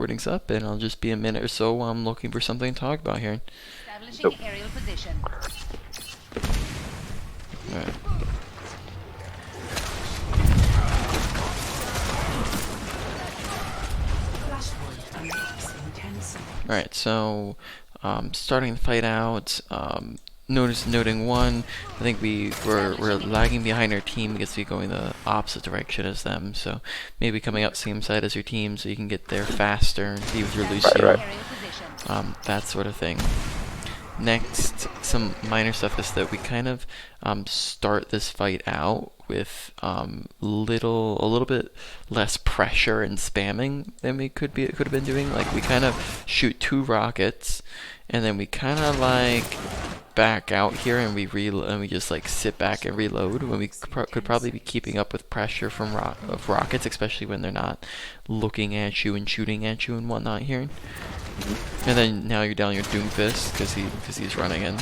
recordings up, and I'll just be a minute or so while I'm looking for something to talk about here. Yep. Establishing aerial position. All right. All right. So, starting the fight out. Noting one, I think we're lagging behind our team because we're going the opposite direction as them. So maybe coming out same side as your team so you can get there faster and be with your Lucio. Right. That sort of thing. Next, some minor stuff is that we kind of start this fight out with a little bit less pressure and spamming than we could have been doing. Like we kind of shoot 2 rockets, and then we kind of like back out here and we just like sit back and reload when we could probably be keeping up with pressure from rockets, especially when they're not looking at you and shooting at you and whatnot here. And then now you're down your Doomfist because he's running in.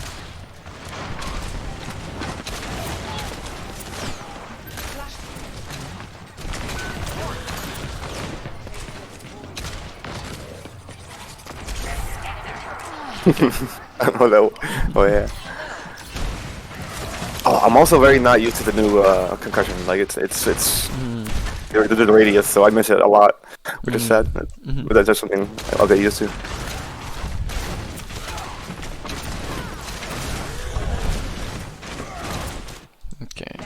Oh, no. Oh yeah. Oh, I'm also very not used to the new concussion. Like it's the radius, so I miss it a lot, which is sad. But that's just something I'll get used to. Okay.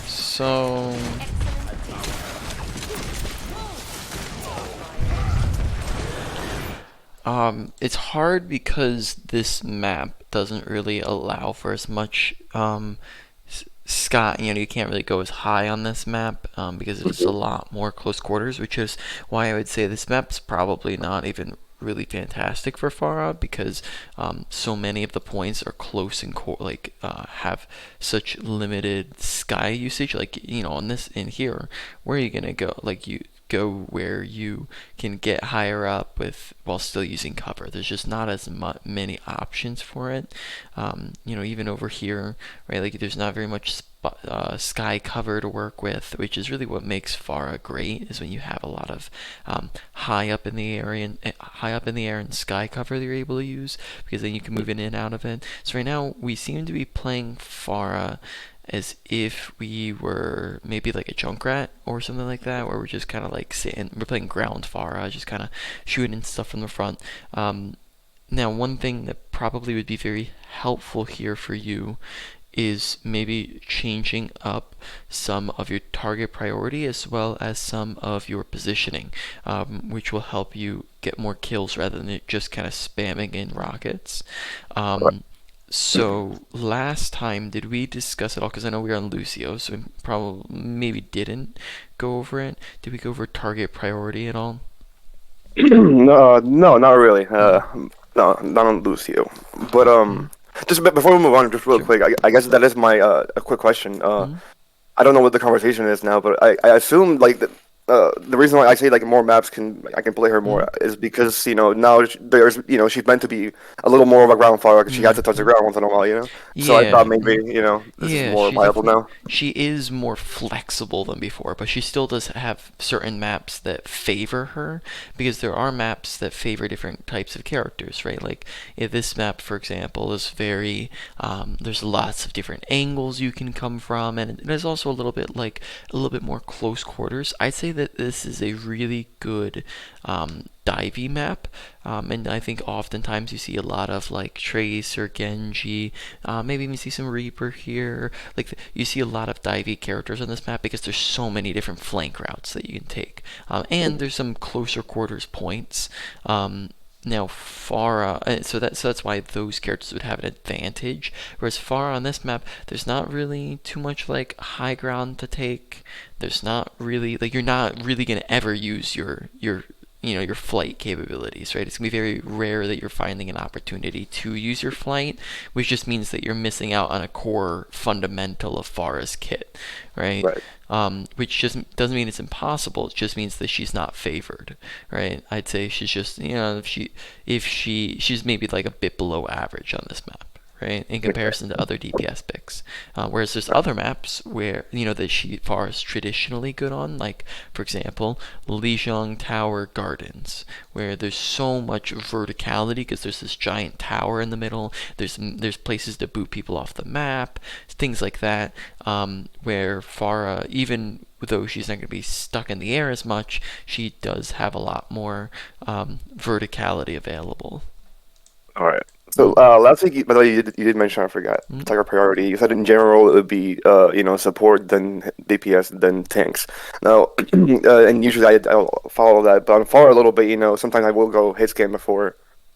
So it's hard because this map doesn't really allow for as much sky. You can't really go as high on this map because it's a lot more close quarters, which is why I would say this map's probably not even really fantastic for Pharah because so many of the points are close and have such limited sky usage. Like in here, where are you gonna go? Like you go where you can get higher up with while still using cover. There's just not as many options for it. Even over here, right? Like there's not very much sky cover to work with, which is really what makes Pharah great. Is when you have a lot of high up in the air and sky cover that you're able to use, because then you can move in and out of it. So right now we seem to be playing Pharah as if we were maybe like a Junkrat or something like that, where we're just kind of like sitting, we're playing ground Pharah, just kind of shooting stuff from the front. Now, one thing that probably would be very helpful here for you is maybe changing up some of your target priority as well as some of your positioning, which will help you get more kills rather than just kind of spamming in rockets. So last time, did we discuss it all? Because I know we were on Lucio, so we probably maybe didn't go over it. Did we go over target priority at all? No, not really. Mm. No, not on Lucio. But Mm. just before we move on, just real Sure. quick, I guess that is my a quick question. Mm. I don't know what the conversation is now, but I assume like the reason why I say like more maps I can play her Mm. more is because now there's she's meant to be a little more of a ground follower because she has Mm. to touch the Mm. ground once in a while. So I thought Yeah. maybe Mm. this is Yeah, more viable now. she is more flexible than before, but she still does have certain maps that favor her, because there are maps that favor different types of characters, right? Like if this map, for example, is very there's lots of different angles you can come from, and there's also a little bit more close quarters. I'd say that this is a really good divey map, and I think oftentimes you see a lot of like Trace or Genji, maybe even see some Reaper here. Like you see a lot of divey characters on this map because there's so many different flank routes that you can take, and there's some closer quarters points. Now Pharah, so that's why those characters would have an advantage. Whereas Pharah on this map, there's not really too much like high ground to take. There's not really like you're not really gonna ever use your flight capabilities, right? It's gonna be very rare that you're finding an opportunity to use your flight, which just means that you're missing out on a core fundamental of Farah's kit, right? Right. Which just doesn't mean it's impossible. It just means that she's not favored, right? I'd say she's just, if she's maybe like a bit below average on this map, right, in comparison to other DPS picks. Whereas there's other maps where, that Pharah is traditionally good on, like, for example, Lijiang Tower Gardens, where there's so much verticality because there's this giant tower in the middle. There's places to boot people off the map, things like that, where Pharah, even though she's not going to be stuck in the air as much, she does have a lot more verticality available. All right. So Mm. last week, by the way, you did mention, I forgot, Mm. tiger priority. You said in general it would be support, then DPS, then tanks. Now, and usually I'll follow that, but I'm far a little bit. Sometimes I will go hit scan before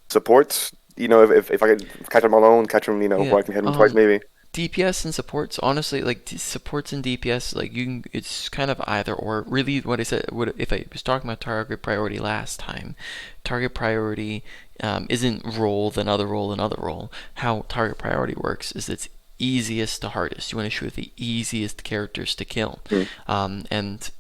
supports. If I can catch them alone, catch them, Yeah. where I can hit them twice maybe. DPS and supports, honestly, like supports and DPS, like it's kind of either or. Really, what I said, if I was talking about target priority last time, target priority isn't role then other role then other role. How target priority works is it's easiest to hardest. You want to shoot the easiest characters to kill, Mm. and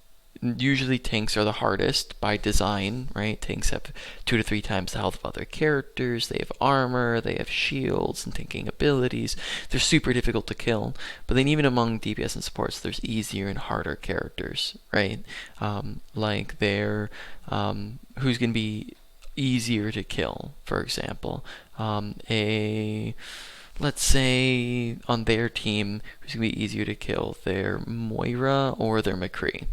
usually tanks are the hardest by design, right? Tanks have 2 to 3 times the health of other characters. They have armor, they have shields and tanking abilities. They're super difficult to kill. But then even among DPS and supports, there's easier and harder characters, right? Like who's going to be easier to kill, for example. Let's say on their team, who's going to be easier to kill, their Moira or their McCree.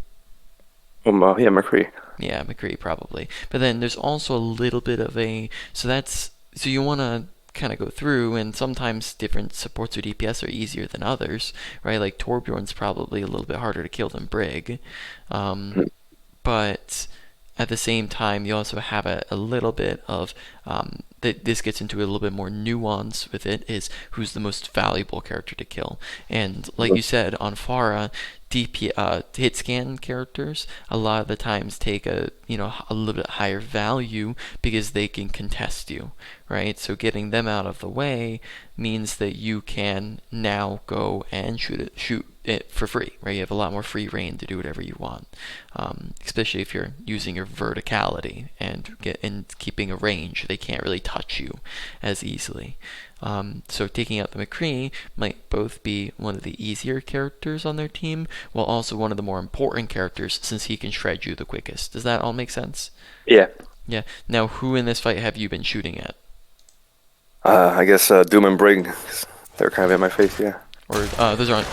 Yeah, McCree. Yeah, McCree probably. But then there's also a little bit of so you want to kind of go through, and sometimes different supports or DPS are easier than others, right? Like Torbjorn's probably a little bit harder to kill than Brig. Mm. But at the same time, you also have a little bit of this gets into a little bit more nuance with it, is who's the most valuable character to kill. And like you said, on Pharah, hit scan characters a lot of the times take a little bit higher value because they can contest you, right? So getting them out of the way means that you can now go and shoot it for free, right? You have a lot more free reign to do whatever you want, especially if you're using your verticality and keeping a range. They can't really touch you as easily. So taking out the McCree might both be one of the easier characters on their team, while also one of the more important characters since he can shred you the quickest. Does that all make sense? Yeah. Yeah. Now, who in this fight have you been shooting at? I guess Doom and Brig, 'cause they're kind of in my face, yeah. Or those aren't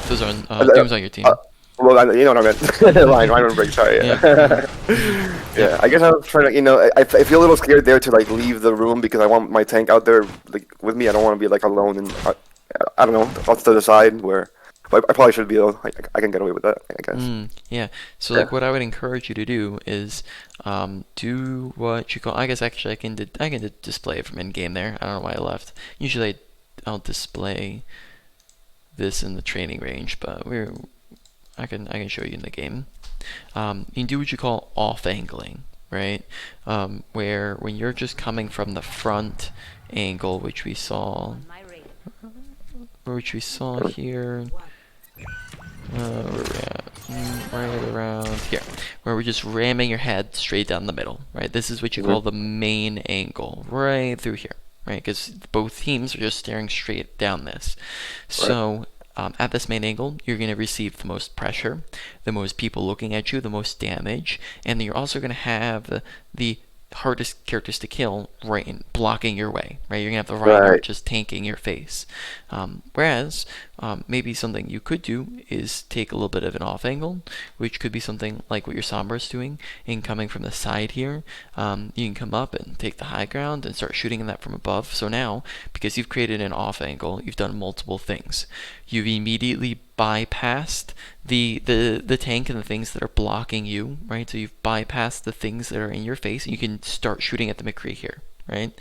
Uh, Doom's on your team. uh, well, you know what I meant. Ryan and Brig, sorry. Yeah. Yeah. Yeah. Yeah, I guess I was trying to, I feel a little scared there to like leave the room because I want my tank out there like with me. I don't want to be like alone and I don't know, off to the side where. But I probably should be able. I can get away with that, I guess. Yeah. So Yeah. like what I would encourage you to do is do what you call. I guess actually I can display it from in game there. I don't know why I left. Usually I'll display this in the training range, but I can show you in the game. You can do what you call off angling, right? Where when you're just coming from the front angle, which we saw here. Where we at? Right around here, where we're just ramming your head straight down the middle, right? This is what you call the main angle, right through here, right? Because both teams are just staring straight down this. So at this main angle, you're going to receive the most pressure, the most people looking at you, the most damage, and you're also going to have the hardest characters to kill right in blocking your way, right? You're gonna have the Reinhardt just tanking your face. Whereas maybe something you could do is take a little bit of an off angle, which could be something like what your Sombra's doing, and coming from the side here, you can come up and take the high ground and start shooting that from above. So now, because you've created an off angle, you've done multiple things. You've immediately bypassed the tank and the things that are blocking you, right? So you've bypassed the things that are in your face, and you can start shooting at the McCree here, right?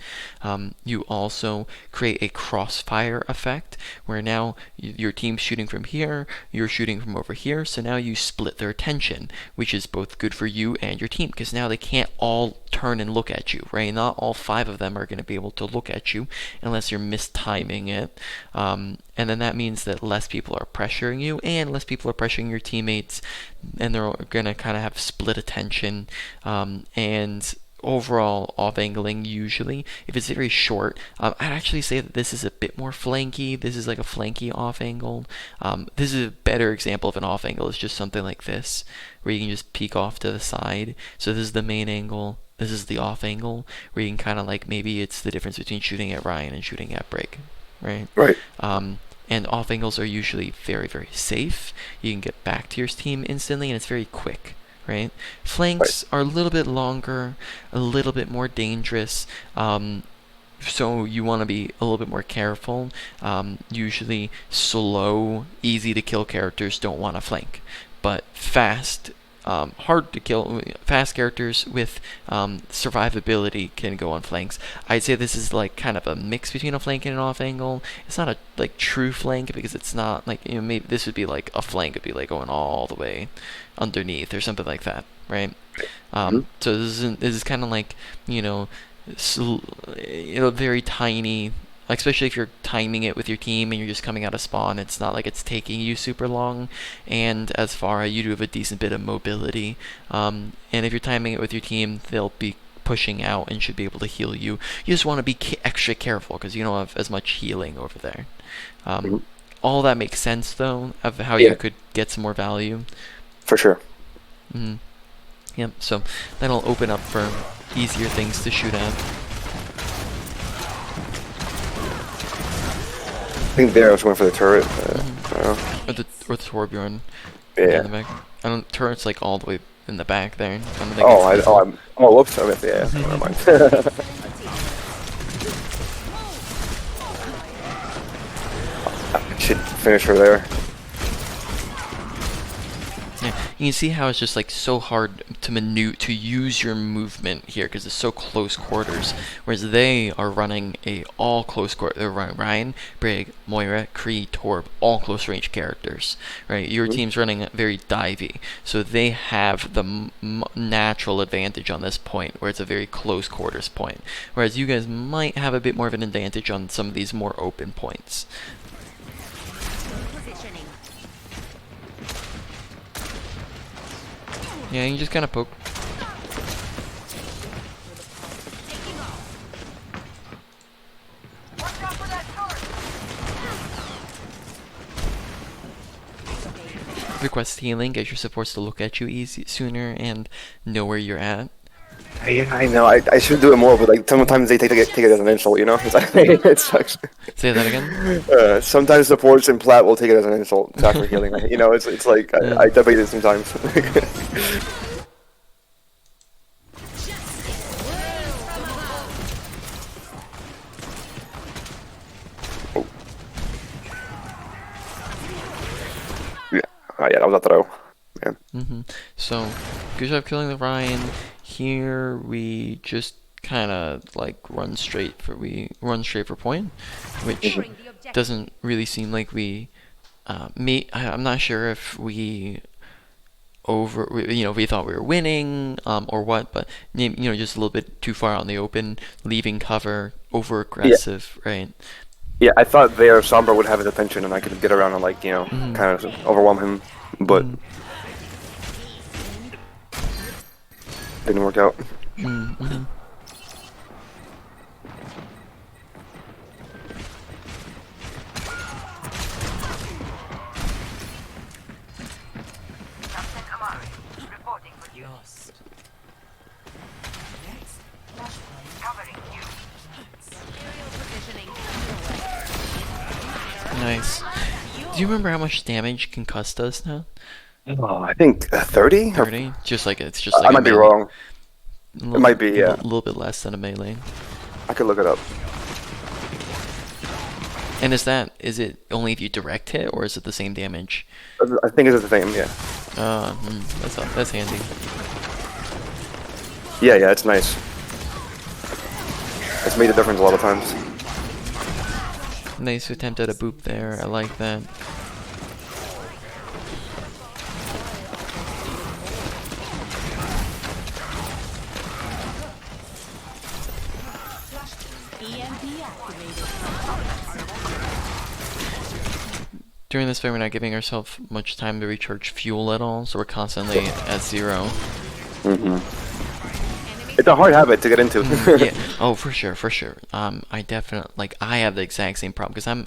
You also create a crossfire effect where now your team's shooting from here, you're shooting from over here, so now you split their attention, which is both good for you and your team, because now they can't all turn and look at you, right? Not all 5 of them are going to be able to look at you unless you're mistiming it. And then that means that less people are pressuring you, and less people are pressuring your teammates, and they're going to kind of have split attention, and overall off angling usually. If it's very short, I'd actually say that this is a bit more flanky. This is like a flanky off angle. This is a better example of an off angle. It's just something like this, where you can just peek off to the side. So this is the main angle. This is the off angle, where you can kind of like, maybe it's the difference between shooting at Ryan and shooting at Brig, right? Right. And off angles are usually very, very safe. You can get back to your team instantly, and it's very quick, right? Right. Flanks are a little bit longer, a little bit more dangerous. So you want to be a little bit more careful. Usually slow, easy to kill characters don't want to flank, but fast, hard to kill, fast characters with survivability can go on flanks. I'd say this is like kind of a mix between a flank and an off angle. It's not a like true flank, because it's not like, maybe this would be like a flank would be like going all the way underneath or something like that, right? Mhm. So this is kind of like, you know, very tiny. Especially if you're timing it with your team and you're just coming out of spawn, it's not like it's taking you super long. And as Pharah, you do have a decent bit of mobility. And if you're timing it with your team, they'll be pushing out and should be able to heal you. You just want to be extra careful because you don't have as much healing over there. Mhm. All that makes sense though, of how Yeah, you could get some more value. for sure. Mm. Yep. So that'll open up for easier things to shoot at. I think there I was going for the turret. I don't know. Or the Torbjorn. Yeah, in the Yeah. back. I don't. Turret's like all the way in the back there. I don't think Oh, it's I, oh, visible. I'm. Oh, whoops. I missed. Yeah. Never mind. I should finish her there. Yeah, you can see how it's just like so hard to to use your movement here because it's so close quarters. Whereas they are running a all close quarter. They're running Ryan, Brig, Moira, Kree, Torb, all close range characters. Right, your Mhm. team's running very divey, so they have the natural advantage on this point, where it's a very close quarters point. Whereas you guys might have a bit more of an advantage on some of these more open points. Yeah, you just kind of poke. Request healing, get your supports to look at you sooner and know where you're at. Yeah, I know. I should do it more, but like sometimes they take it as an insult. You know, it's like, it sucks. Say that again? Sometimes supports in plat will take it as an insult after healing. You know, it's like Yeah. I debate it sometimes. Oh. Yeah. Yeah, that was a throw. Man. So, good job killing the Ryan. Here we just kind of like run straight for point, which Mhm. doesn't really seem like we. I'm not sure if we we thought we were winning or what, but just a little bit too far out in the open, leaving cover, over Yeah. aggressive, right? Yeah, I thought there Sombra would have his attention and I could get around and like, Mm-hmm. kind of overwhelm him, but Mm-hmm. didn't work out. Mm-hmm. Nice. Do you remember how much damage concussed does now? Oh, I think 30? 30? It's just I like a might be melee. wrong. It might be, yeah. Little bit less than a melee. I could look it up. And is it only if you direct hit, or is it the same damage? I think it's the same, yeah. That's handy. Yeah, it's nice. It's made a difference a lot of times. Nice attempt at a boop there. I like that. During this fight, we're not giving ourselves much time to recharge fuel at all, so we're constantly at 0. Mm-hmm. It's a hard habit to get into. Yeah. Oh, for sure, for sure. I definitely like. I have the exact same problem because I'm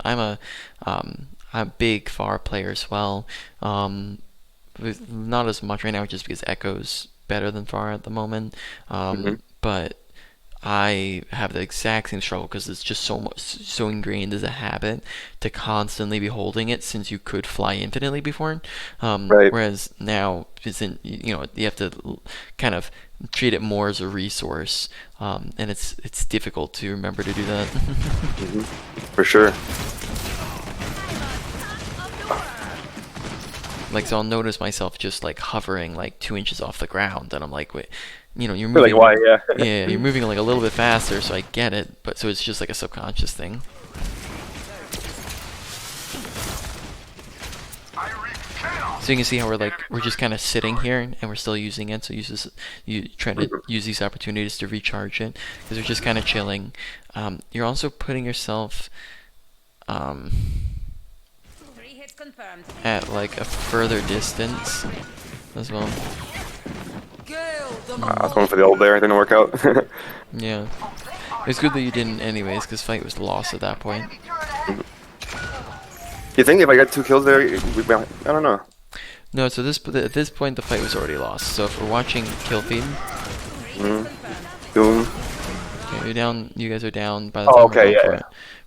a big Pharah player as well. Not as much right now, just because Echo's better than Pharah at the moment. Hmm. But I have the exact same struggle because it's just so much, so ingrained as a habit to constantly be holding it since you could fly infinitely before. Right. Whereas now, isn't you have to kind of treat it more as a resource, and it's difficult to remember to do that. Hmm. For sure. Like, so I'll notice myself just like hovering like 2 inches off the ground, and I'm like, wait, you're You're like, moving. why? Yeah. Yeah, you're moving like a little bit faster, so I get it, but so it's just like a subconscious thing. So you can see how we're just kind of sitting here and we're still using it. So you try to use these opportunities to recharge it because we're just kind of chilling. You're also putting yourself um, at like a further distance as well. I was going for the old there. It didn't work out. Yeah, it's good that you didn't anyways because fight was lost at that point. You think if I got 2 kills there, I don't know. No, so at this point the fight was already lost. So if we're watching kill feed, Mm. Doom. okay, you're down. You guys are down by the Oh, time we're okay. going Yeah, for yeah. it.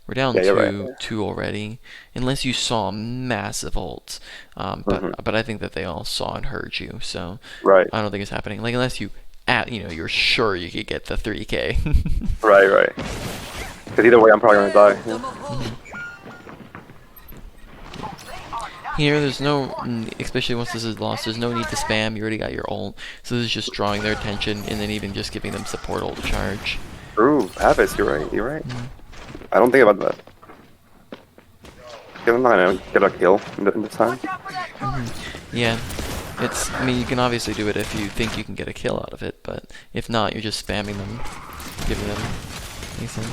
We're down Yeah, you're right. two already, unless you saw massive ults. But Hmm. but I think that they all saw and heard you, so Right. I don't think it's happening. Like unless you're sure you could get the 3K. Right. Right. Because either way, I'm probably gonna die. Yeah. Here, there's no, especially once this is lost, there's no need to spam. You already got your ult, so this is just drawing their attention and then even just giving them support ult charge. True. Habits. You're right. You're right. I don't think about that. 'Cause I'm not gonna get a kill in this time. Yeah, I mean, you can obviously do it if you think you can get a kill out of it, but if not, you're just spamming them, giving them anything.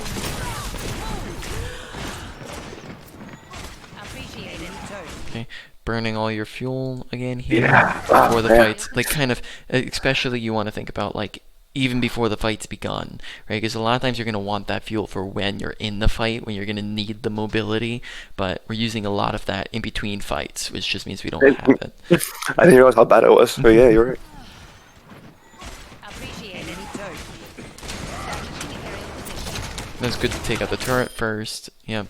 Okay, burning all your fuel again here Yeah. before the Man. fights. Like, kind of, especially you want to think about, like, even before the fight's begun, right? Because a lot of times you're going to want that fuel for when you're in the fight, when you're going to need the mobility, but we're using a lot of that in between fights, which just means we don't have it. I didn't realize how bad it was. But yeah, you're right. It's good to take out the turret first. Yeah.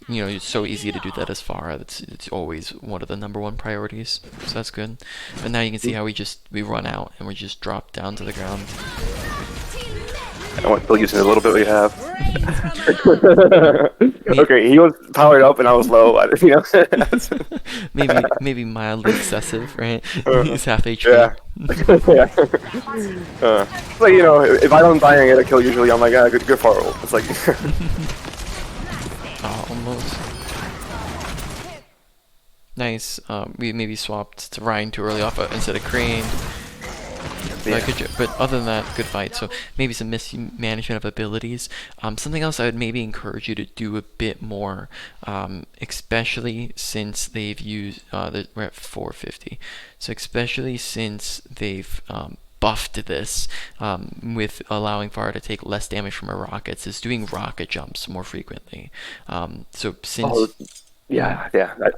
It's so easy to do that as far. It's always one of the #1 priorities. So that's good. But now you can see how we run out and we just drop down to the ground. I want still using a little bit we have. Okay, he was powered up and I was low. Maybe mildly excessive, right? Uh, He's half HP. yeah. Yeah. Like if I don't die and get a kill, usually I'm like, good far roll. It's like. Oh, almost. Nice. We maybe swapped to Ryan too early off instead of Crane. Yeah. But other than that, good fight. So maybe some mismanagement of abilities. Something else I would maybe encourage you to do a bit more, especially since they've used. We're at 450. So especially since they've buffed this with allowing Pharah to take less damage from her rockets, is doing rocket jumps more frequently. So since. Oh, yeah.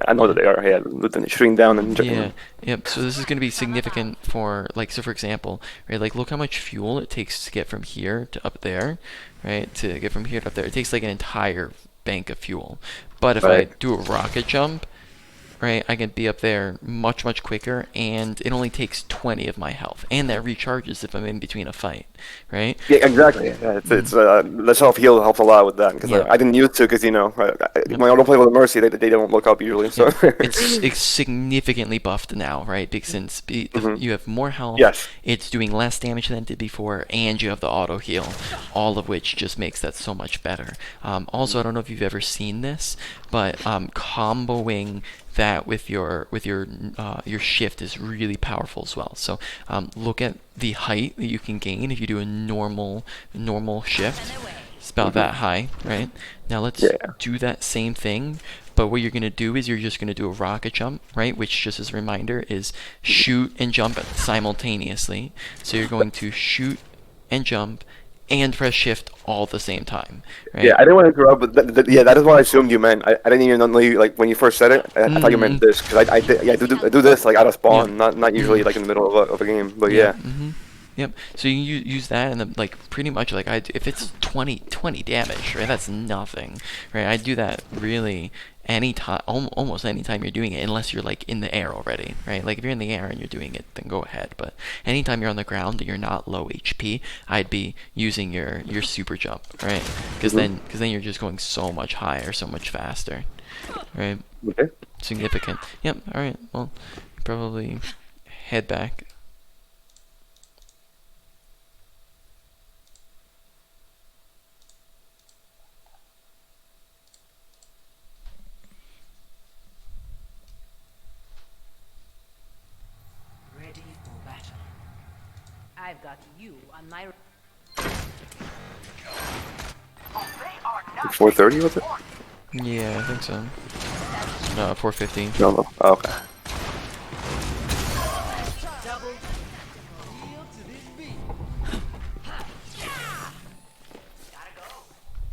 I know that they are. Yeah, then shooting down and. Yeah, yep. So this is going to be significant for, like, so for example, right, like look how much fuel it takes to get from here to up there, right? To get from here to up there, it takes like an entire bank of fuel. But if I Right. do a rocket jump, right, I can be up there much, much quicker, and it only takes 20 of my health, and that recharges if I'm in between a fight, right? Yeah, exactly. Yeah, it's the self heal helps a lot with that because Yeah. I didn't use to because when I don't play with Mercy, they don't look up usually. So It's significantly buffed now, right? Because since you have more health, yes, it's doing less damage than it did before, and you have the auto heal, all of which just makes that so much better. Also, I don't know if you've ever seen this, but comboing that with your shift is really powerful as well. So look at the height that you can gain if you do a normal shift. It's about that high, right? Now let's Yeah. do that same thing, but what you're going to do is you're just going to do a rocket jump, right? Which, just as a reminder, is shoot and jump simultaneously. So you're going to shoot and jump and press shift all at the same time, Yeah, right? I didn't want to interrupt, but yeah, that is what I assumed you meant. I didn't even know you, like when you first said it. I thought you meant Mm, this because I do this like out of yep. spawn, not usually Mm, like in the middle of a game. But yep. yeah, Yep. So you use that, and then like pretty much like if it's 20 damage, right? That's nothing, right? I do that really anytime, almost anytime you're doing it, unless you're like in the air already, right? Like if you're in the air and you're doing it, then go ahead. But anytime you're on the ground and you're not low HP, I'd be using your super jump, right? Because then you're just going so much higher, so much faster, right? okay. Significant. Yep. All right. Well, probably head back. Ready for battle. I've got you on my. 4:30 was it? Yeah, I think so. 4:15. No, no. Oh, okay.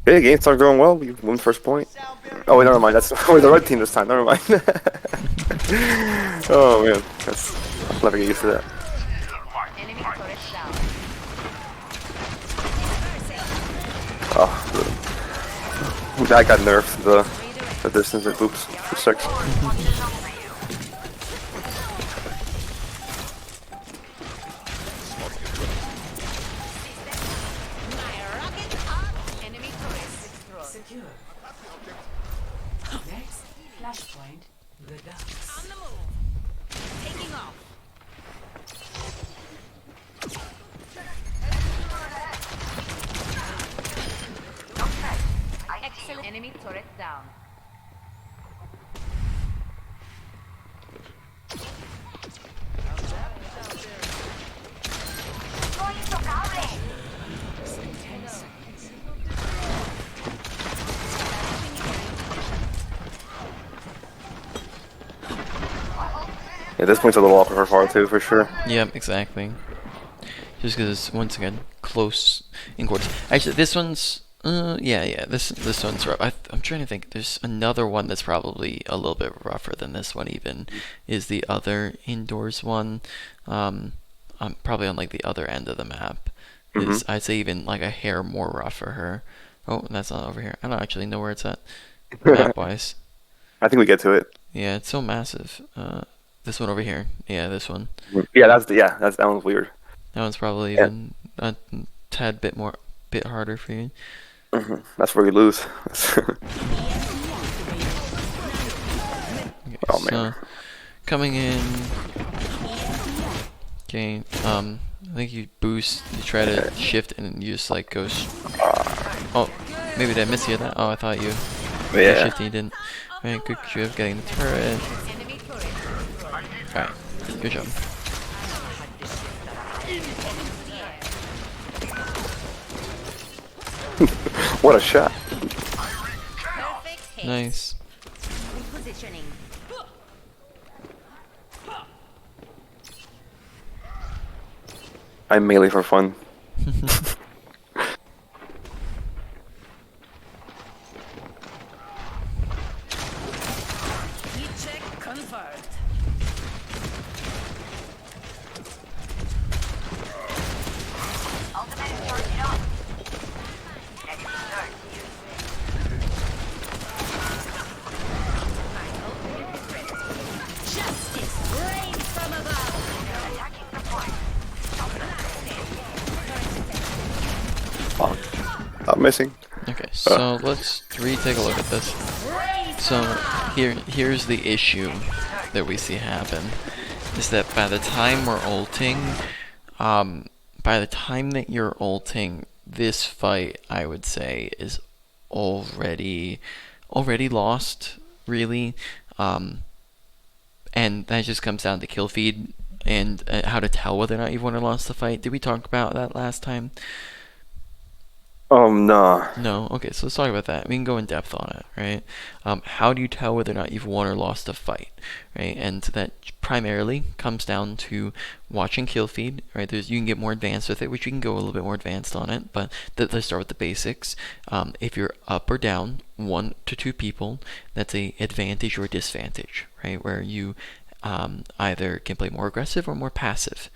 Okay, game started going well. We won first point. Oh wait, never mind. That's oh, the red team this time. Never mind. Oh man, I'll never get used to that. Enemy turret down. Oh, that got nerfed. The distance it boops for 6. Enemy turret destroyed. Secure. Next, flashpoint, the ducks. On the move. Taking off. Excellent. Enemy turret down. Yeah, this point's a little awkward for Pharah too, for sure. Yep, exactly. Just because once again close in quarters. Actually, this one's yeah. This one's rough. I'm trying to think. There's another one that's probably a little bit rougher than this one. Even is the other indoors one. Probably on like the other end of the map. Is I'd say even like a hair more rough for her. Oh, that's not over here. I don't actually know where it's at map wise. I think we get to it. Yeah, it's so massive. This one over here. Yeah, this one. Yeah, that one's weird. That one's probably Yeah. even a tad bit harder for you. That's where we lose. Okay, Oh so man. coming in. Okay, I think you boost, you try to shift, and you just like go. Oh, maybe did I miss you that? Oh, I thought you Yeah. shifted, you didn't. Right, good job getting the turret. Enemy turret destroyed. Alright, good job. What a shot. Perfect hit. Nice. Repositioning. I'm melee for fun. Heat check confirmed. Justice reigns from above. I'm missing. Okay, so let's retake a look at this. So here's the issue that we see happen is that by the time we're ulting, by the time that you're ulting, this fight I would say is already lost, really. And that just comes down to kill feed and how to tell whether or not you've won or lost the fight. Did we talk about that last time? Nah. No? Okay, so let's talk about that. We can go in depth on it, right? How do you tell whether or not you've won or lost a fight, right? And that primarily comes down to watching kill feed, right? You can get more advanced with it, which we can go a little bit more advanced on it, but let's start with the basics. If you're up or down, 1 to 2 people, that's a advantage or disadvantage, right? Where you either can play more aggressive or more passive.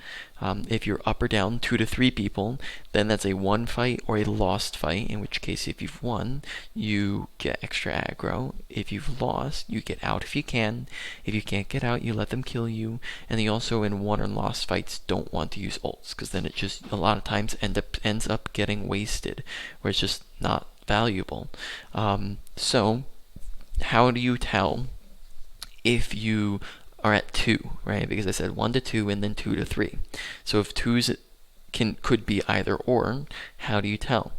If you're up or down 2 to 3 people, then that's a won fight or a lost fight, in which case if you've won, you get extra aggro. If you've lost, you get out if you can. If you can't get out, you let them kill you. And you also, in won or lost fights, don't want to use ults, because then it just a lot of times ends up getting wasted, where it's just not valuable. So how do you tell if you are at 2, right? Because I said 1 to 2 and then 2 to 3. So if twos could be either or, how do you tell?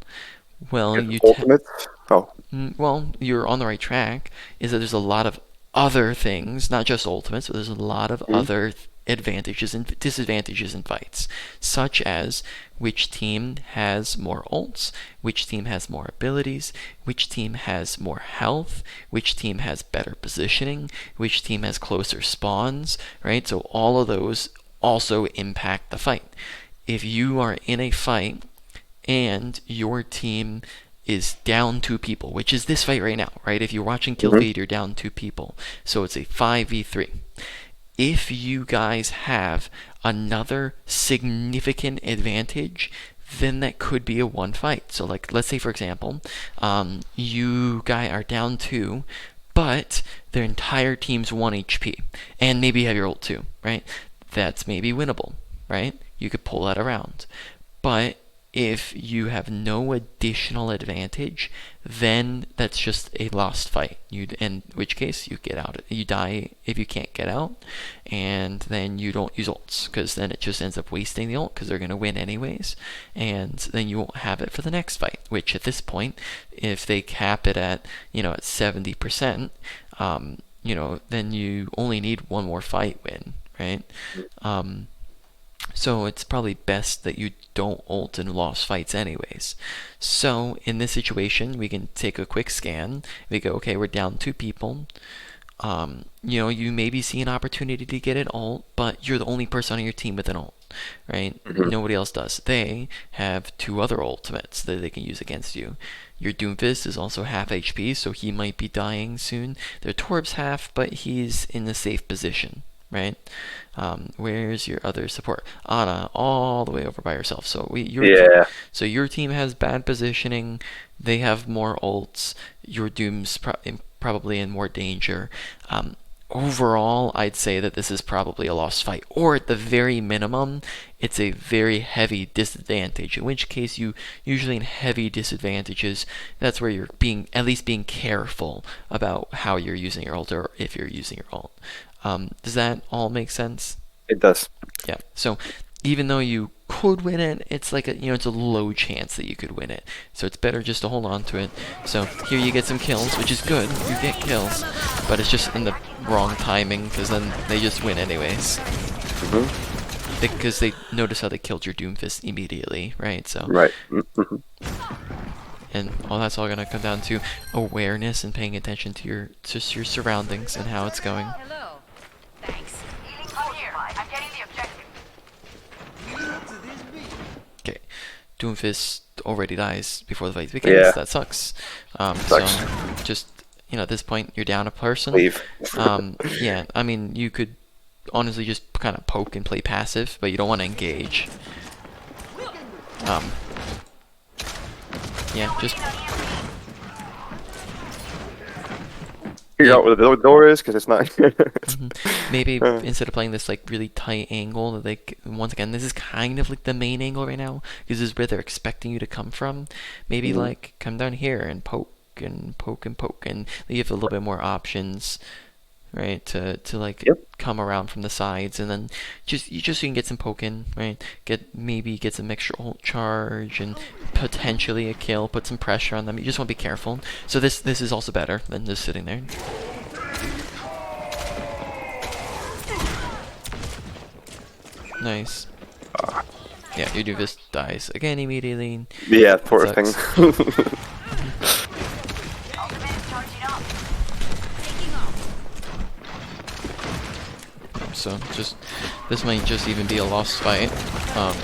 Well, Ultimates? Oh. well, you're on the right track. Is that there's a lot of other things, not just ultimates, but there's a lot of other advantages and disadvantages in fights, such as which team has more ults, which team has more abilities, which team has more health, which team has better positioning, which team has closer spawns, right? So all of those also impact the fight. If you are in a fight and your team is down 2 people, which is this fight right now, right? If you're watching kill feed, you're down 2 people. So it's a 5v3. If you guys have another significant advantage, then that could be a one fight. So like, let's say for example, you guys are down 2, but their entire team's 1 HP, and maybe you have your ult too, right? That's maybe winnable, right? You could pull that around. But if you have no additional advantage, then that's just a lost fight. In which case you get out. You die if you can't get out, and then you don't use ults, because then it just ends up wasting the ult, because they're gonna win anyways, and then you won't have it for the next fight. Which at this point, if they cap it at at 70%, then you only need one more fight win, right? So it's probably best that you don't ult in lost fights anyways. So in this situation, we can take a quick scan. We go, okay, we're down 2 people. You maybe see an opportunity to get an ult, but you're the only person on your team with an ult, right? Nobody else does. They have 2 other ultimates that they can use against you. Your Doomfist is also half HP, so he might be dying soon. Their Torb's half, but he's in a safe position, right? Where's your other support? Ana, all the way over by herself. So your team has bad positioning. They have more ults. Your Doom's probably in more danger. Overall, I'd say that this is probably a lost fight, or at the very minimum, it's a very heavy disadvantage. In which case, you usually in heavy disadvantages, that's where you're at least being careful about how you're using your ult, or if you're using your ult. Does that all make sense? It does. Yeah. So even though you could win it, it's like it's a low chance that you could win it. So it's better just to hold on to it. So here you get some kills, which is good. You get kills, but it's just in the wrong timing, because then they just win anyways. Because they notice how they killed your Doomfist immediately, right? So right. And that's all gonna come down to awareness and paying attention to your surroundings and how it's going. Hello. Thanks. I'm getting the objective. Okay, Doomfist already dies before the fight begins. Yeah. That sucks. Sucks. So just at this point, you're down a person. Leave. Yeah, I mean, you could honestly just kind of poke and play passive, but you don't want to engage. Yeah, just Figure out where the door is, because it's not. maybe instead of playing this like really tight angle, that once again, this is kind of like the main angle right now, because this is where they're expecting you to come from. Maybe like come down here and poke and poke and poke, and you have a little bit more options, right? To like come around from the sides, and then just so you can get some poke in, right? Get some extra ult charge and potentially a kill. Put some pressure on them. You just want to be careful. So this is also better than just sitting there. Nice. yeah, your Doofus dies again immediately. Yeah, That poor thing. sucks. So just this might just even be a lost fight. Oh,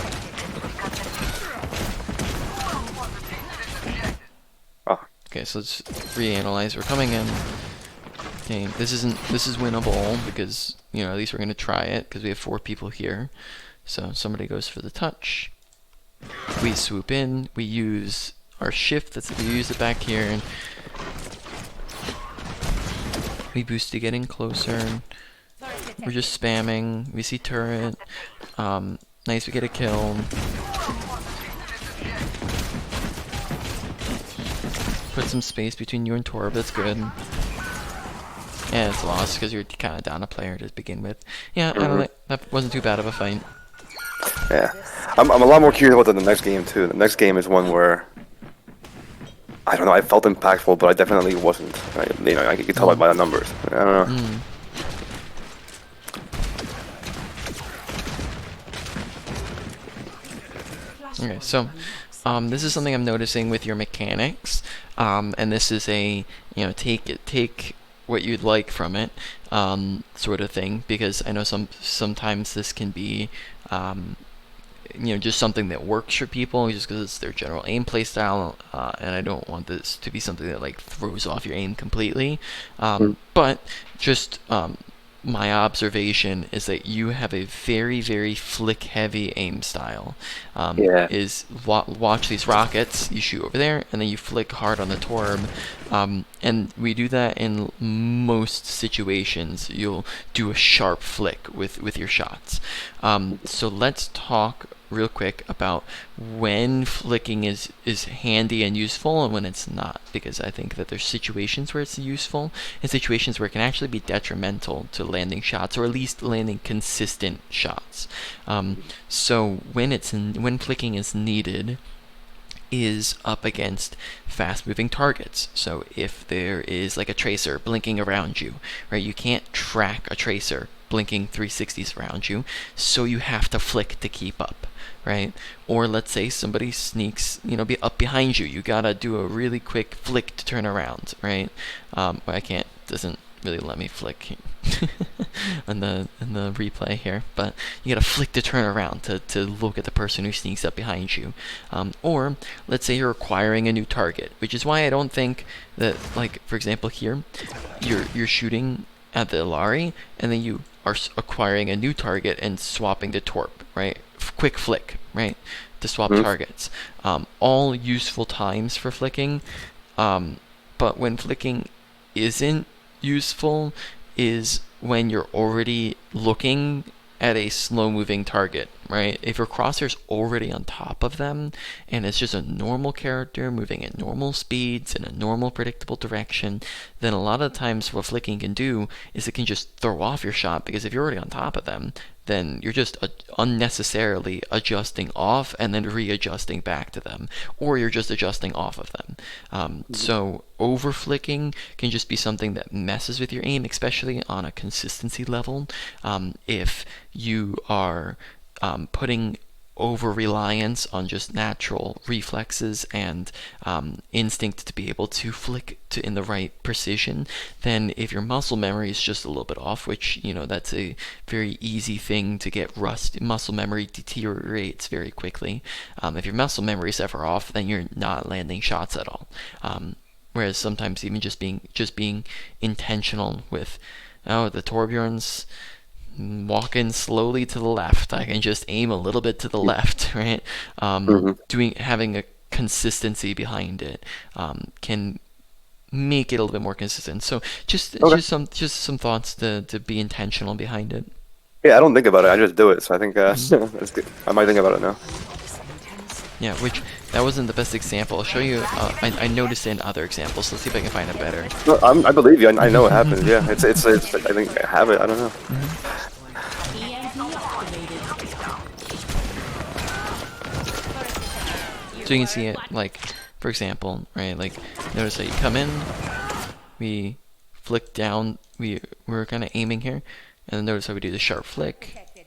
Okay, so let's reanalyze. We're coming in. Okay, this is winnable because at least we're gonna try it because we have 4 people here. So somebody goes for the touch. We swoop in. We use our shift. We use it back here, and we boost to get in closer. We're just spamming. We see turret. Nice, we get a kill. Put some space between you and Torb. That's good. Yeah, it's lost because you're kind of down a player to begin with. Yeah, I don't think that wasn't too bad of a fight. yeah. I'm a lot more curious about the next game too. The next game is one where I don't know. I felt impactful, but I definitely wasn't. I could tell by the numbers. I don't know. Okay, so this is something I'm noticing with your mechanics, and this is a take what you'd like from it, sort of thing, because I know sometimes this can be just something that works for people just because it's their general aim playstyle, and I don't want this to be something that like throws off your aim completely. But just my observation is that you have a very, very flick-heavy aim style. Yeah. Watch these rockets. You shoot over there, and then you flick hard on the Torb. And we do that in most situations. You'll do a sharp flick with your shots. So let's talk real quick about when flicking is handy and useful and when it's not, because I think that there's situations where it's useful and situations where it can actually be detrimental to landing shots, or at least landing consistent shots. So when flicking is needed is up against fast-moving targets. So if there is like a tracer blinking around you, right, you can't track a tracer blinking 360s around you, so you have to flick to keep up, right? Or let's say somebody sneaks, be up behind you. You gotta do a really quick flick to turn around, right? I can't, doesn't really let me flick in the replay here, but you gotta flick to turn around to look at the person who sneaks up behind you. Or let's say you're acquiring a new target, which is why I don't think that, like, for example here, you're shooting at the Ilari, and then you are acquiring a new target and swapping to Torp, right? Quick flick, right? To swap targets. All useful times for flicking, but when flicking isn't useful is when you're already looking at a slow-moving target, right? If your crosshair's already on top of them, and it's just a normal character moving at normal speeds in a normal, predictable direction, then a lot of the times what flicking can do is it can just throw off your shot, because if you're already on top of them, then you're just unnecessarily adjusting off and then readjusting back to them, or you're just adjusting off of them. So over flicking can just be something that messes with your aim, especially on a consistency level. If you are putting over reliance on just natural reflexes and instinct to be able to flick in the right precision, then if your muscle memory is just a little bit off, which that's a very easy thing to get muscle memory deteriorates very quickly. If your muscle memory is ever off, then you're not landing shots at all. Whereas sometimes even just being intentional with the Torbjorn's walking slowly to the left, I can just aim a little bit to the left, right? Having a consistency behind it can make it a little bit more consistent. So just some thoughts to be intentional behind it. Yeah, I don't think about it. I just do it. So I think that's good. I might think about it now. Yeah, which that wasn't the best example. I'll show you. I noticed in other examples. Let's see if I can find it better. No, I believe you. I know it happens. Yeah, it's. I think I have it. I don't know. So you can see it, like, for example, right? Like, notice that you come in, we flick down. We're kind of aiming here, and then notice how we do the sharp flick.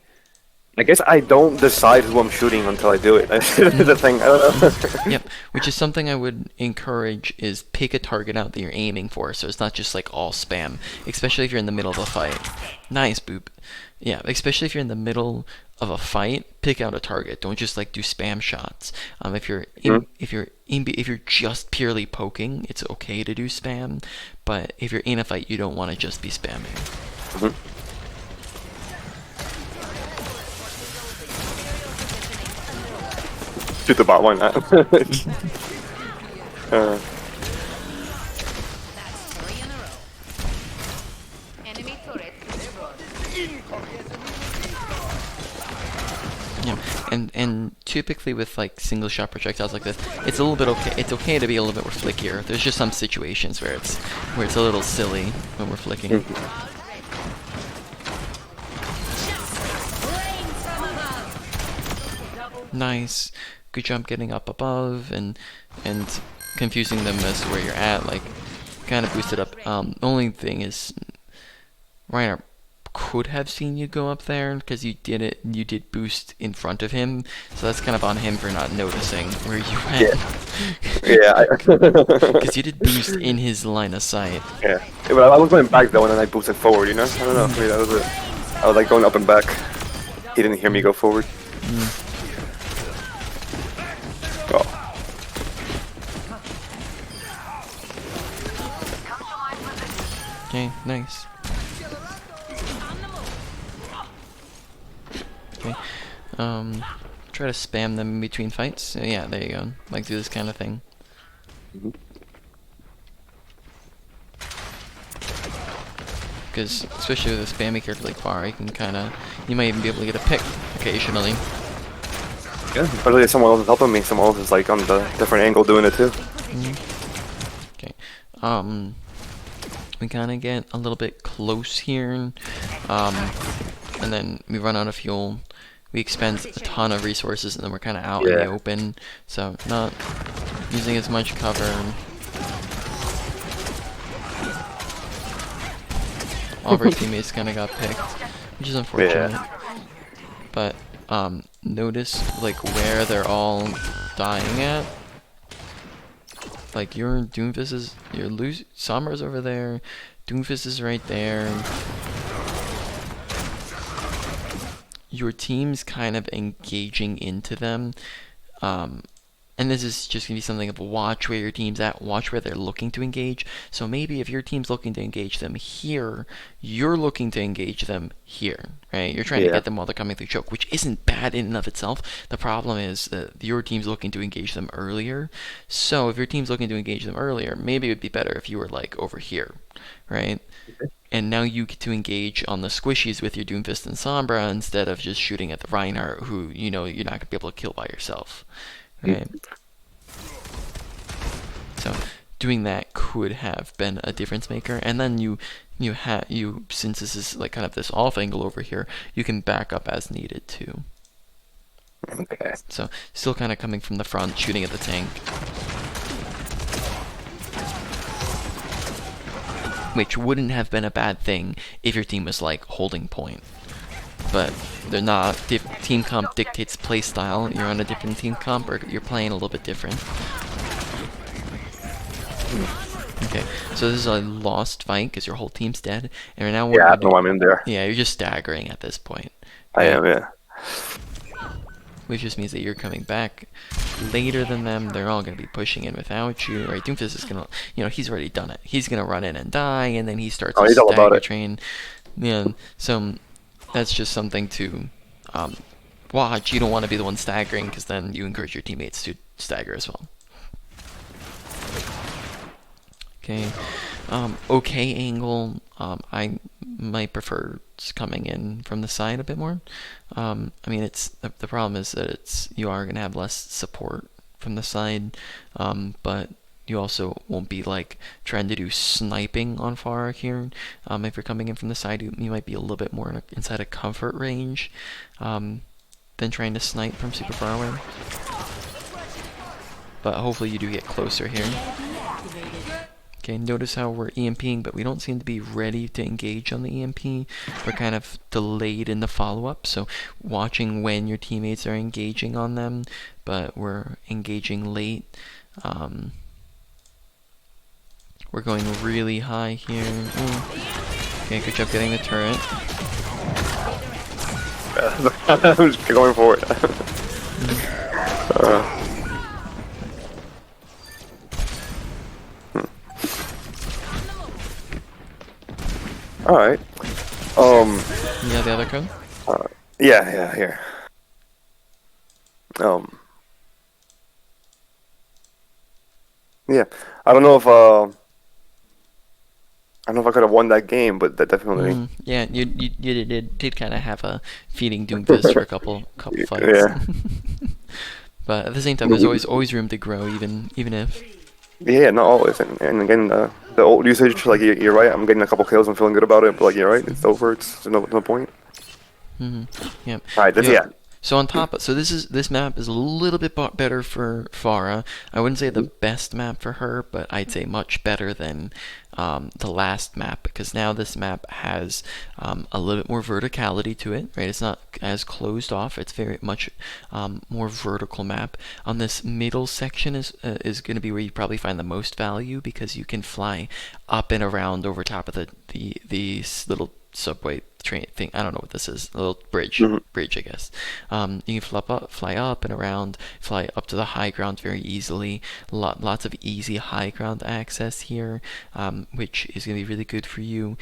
I guess I don't decide who I'm shooting until I do it. That's the thing. I don't know. Yep, which is something I would encourage is pick a target out that you're aiming for, so it's not just like all spam, especially if you're in the middle of a fight. Nice, boop. Yeah, especially if you're in the middle of a fight, pick out a target. Don't just like do spam shots. If you're just purely poking, it's okay to do spam, but if you're in a fight, you don't want to just be spamming. Mhm. Shoot the bot, why not? That's 3 in a row. Enemy turret destroyed. Yeah, and typically with like single shot projectiles like this, it's a little bit okay. It's okay to be a little bit more flickier. There's just some situations where it's a little silly when we're flicking. Nice, good job getting up above and confusing them as to where you're at. Like, kind of boosted up. The only thing is, Reiner could have seen you go up there because you did boost in front of him, so that's kind of on him for not noticing where you went. Yeah. Because you did boost in his line of sight. Yeah. But I was going back though, and then I boosted forward. You know. I don't know. Maybe that was it. I was like going up and back. He didn't hear me go forward. Oh. Okay, nice. Okay, try to spam them in between fights. So yeah, there you go. Like, do this kind of thing. Because especially with a spammy character like Pharah, you might even be able to get a pick occasionally. Yeah. But someone else is helping me. Someone else is like on the different angle doing it too. Okay. We kind of get a little bit close here, and then we run out of fuel. We expend a ton of resources, and then we're kind of out in the open, so not using as much cover. All of our teammates kind of got picked, which is unfortunate. Yeah. But notice like where they're all dying at. Like your Doomfist is, Sombra's over there, Doomfist is right there. Your team's kind of engaging into them. And this is just going to be something of watch where your team's at, watch where they're looking to engage. So maybe if your team's looking to engage them here, you're looking to engage them here, right? You're trying to get them while they're coming through choke, which isn't bad in and of itself. The problem is that your team's looking to engage them earlier. So if your team's looking to engage them earlier, maybe it would be better if you were like over here, right? And now you get to engage on the squishies with your Doomfist and Sombra instead of just shooting at the Reinhardt, who you know you're not going to be able to kill by yourself. Right. So doing that could have been a difference maker, and then you since this is like kind of this off angle over here, you can back up as needed too. Okay. So still kind of coming from the front, shooting at the tank, which wouldn't have been a bad thing if your team was like holding point. But they're not. Team comp dictates play style. You're on a different team comp, or you're playing a little bit different. Okay, so this is a lost fight because your whole team's dead, and right now Yeah, I know I'm in there. Yeah, you're just staggering at this point. I am, yeah. Which just means that you're coming back later than them. They're all going to be pushing in without you. Right? Doomfist is going to, he's already done it. He's going to run in and die, and then he starts to stagger train. Yeah, so that's just something to watch. You don't want to be the one staggering, because then you encourage your teammates to stagger as well. Okay, okay angle. I might prefer coming in from the side a bit more. I mean, it's the problem is that you are gonna have less support from the side, but you also won't be like trying to do sniping on Pharah here. If you're coming in from the side, you might be a little bit more inside a comfort range than trying to snipe from super far away. But hopefully you do get closer here. Okay, notice how we're EMPing, but we don't seem to be ready to engage on the EMP. We're kind of delayed in the follow-up, so watching when your teammates are engaging on them, but we're engaging late. We're going really high here. Ooh. Okay, good job getting the turret. I'm just going for it. All right. Yeah, the other code? Yeah, here. Yeah. I don't know if I could have won that game, but that definitely. Yeah, you did kind of have a feeding Doomfist for a couple fights. Yeah. But at the same time, there's always room to grow, even if. Yeah, not always. And again, the old usage, like you're right. I'm getting a couple kills. I'm feeling good about it. But like you're right, it's over. There's no point. Yep. All right. Yeah. So on top of, so this map is a little bit better for Pharah. I wouldn't say the best map for her, but I'd say much better than the last map, because now this map has a little bit more verticality to it, right? It's not as closed off. It's very much more vertical map. On this middle section is going to be where you probably find the most value, because you can fly up and around over top of the little subway train thing. I don't know what this is. A little bridge, I guess. You can fly up and around, fly up to the high ground very easily. Lots of easy high ground access here, which is going to be really good for you.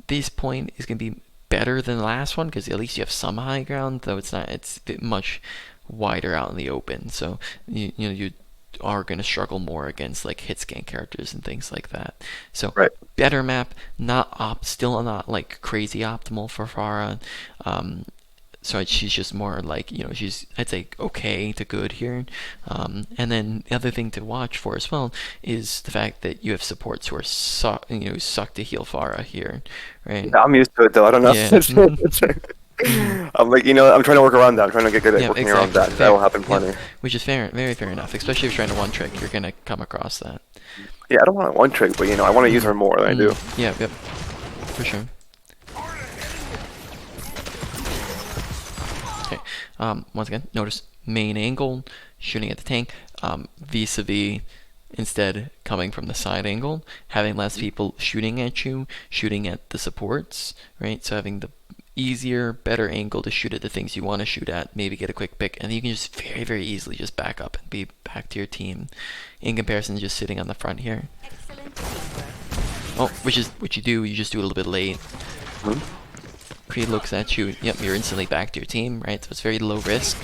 This point is going to be better than the last one, because at least you have some high ground, though it's not. It's much wider out in the open, so you are going to struggle more against like hit scan characters and things like that. So better map, still not like crazy optimal for Pharah. So she's just more like, she's, I'd say, okay to good here. And then the other thing to watch for as well is the fact that you have supports who are suck to heal Pharah here, right? Yeah, I'm used to it though. I don't know. Yeah. I'm like, I'm trying to work around that. I'm trying to get good at working around that. That will happen plenty. Yeah. Which is very fair enough. Especially if you're trying to one trick, you're gonna come across that. Yeah, I don't want one trick, but I want to use her more than I do. Yeah, yep, for sure. Okay. Once again, notice main angle, shooting at the tank, vis-a-vis. Instead, coming from the side angle, having less people shooting at you, shooting at the supports, right? So having the easier, better angle to shoot at the things you want to shoot at, maybe get a quick pick, and then you can just very easily just back up and be back to your team, in comparison to just sitting on the front here. Oh, which is what you do, you just do a little bit late. Creed looks at you, yep, you're instantly back to your team, right? So it's very low risk.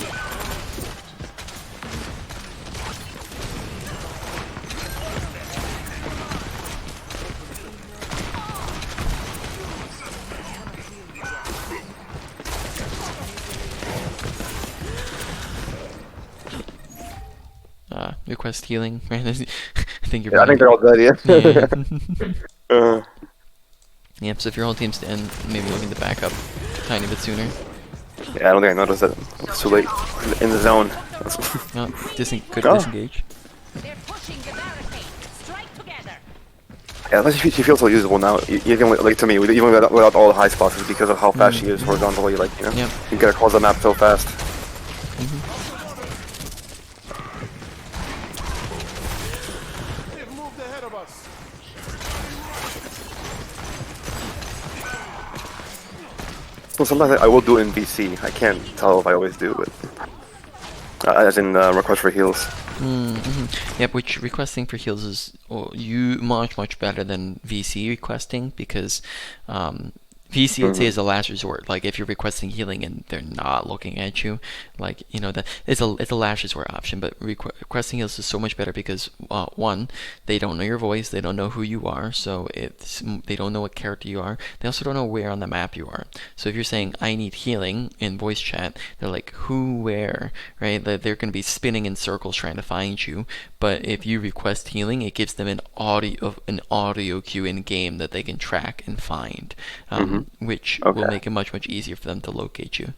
Request healing, right? I think you're. Yeah, I think they're all dead. Yeah. Yep. So if your whole team's dead, maybe looking to back up a tiny bit sooner. Yeah, I don't think I noticed that. It's too late in the zone. Could disengage. They're pushing the barricade. Strike together. Yeah, she feels so usable now. Even like to me, even without all the high spots, is because of how fast she is horizontally. Like you get across the map so fast. Well, sometimes I will do it in VC. I can't tell if I always do, but as in request for heals. Yep, which requesting for heals is much better than VC requesting, because VC I'd say is a last resort. Like if you're requesting healing and they're not looking at you, like that it's a last resort option. But requesting heals is so much better because one, they don't know your voice, they don't know who you are, so they don't know what character you are. They also don't know where on the map you are. So if you're saying I need healing in voice chat, they're like who, where, right? They're going to be spinning in circles trying to find you. But if you request healing, it gives them an audio cue in game that they can track and find. Which will make it much easier for them to locate you.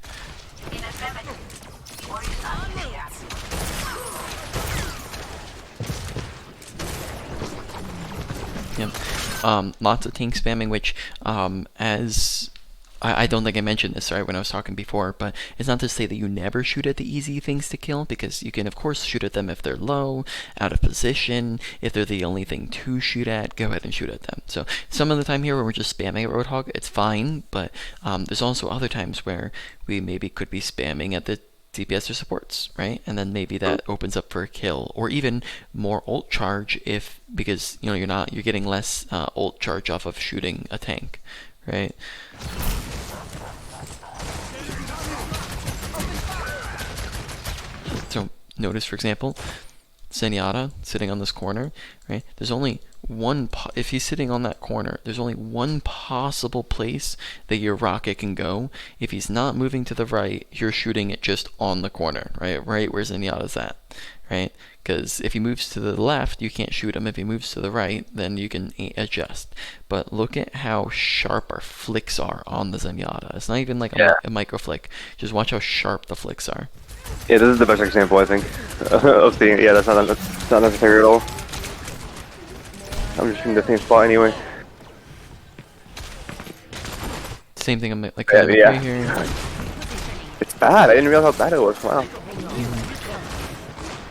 Yep. Lots of tank spamming, which as I don't think I mentioned this right when I was talking before, but it's not to say that you never shoot at the easy things to kill, because you can of course shoot at them if they're low, out of position. If they're the only thing to shoot at, go ahead and shoot at them. So some of the time here when we're just spamming at Roadhog, it's fine, but there's also other times where we maybe could be spamming at the DPS or supports, right? And then maybe that opens up for a kill, or even more ult charge if, because you know you're getting less ult charge off of shooting a tank, right? So notice, for example, Zenyatta sitting on this corner, right? There's only one, if he's sitting on that corner, there's only one possible place that your rocket can go. If he's not moving to the right, you're shooting it just on the corner, right? Right where Zenyatta's at, right? Because if he moves to the left, you can't shoot him. If he moves to the right, then you can adjust. But look at how sharp our flicks are on the Zenyatta. It's not even like a micro flick. Just watch how sharp the flicks are. Yeah, this is the best example, I think, of seeing. Yeah, that's not necessary at all. I'm just in the same spot anyway. Same thing. I'm like Yeah. here. It's bad. I didn't realize how bad it was. Wow.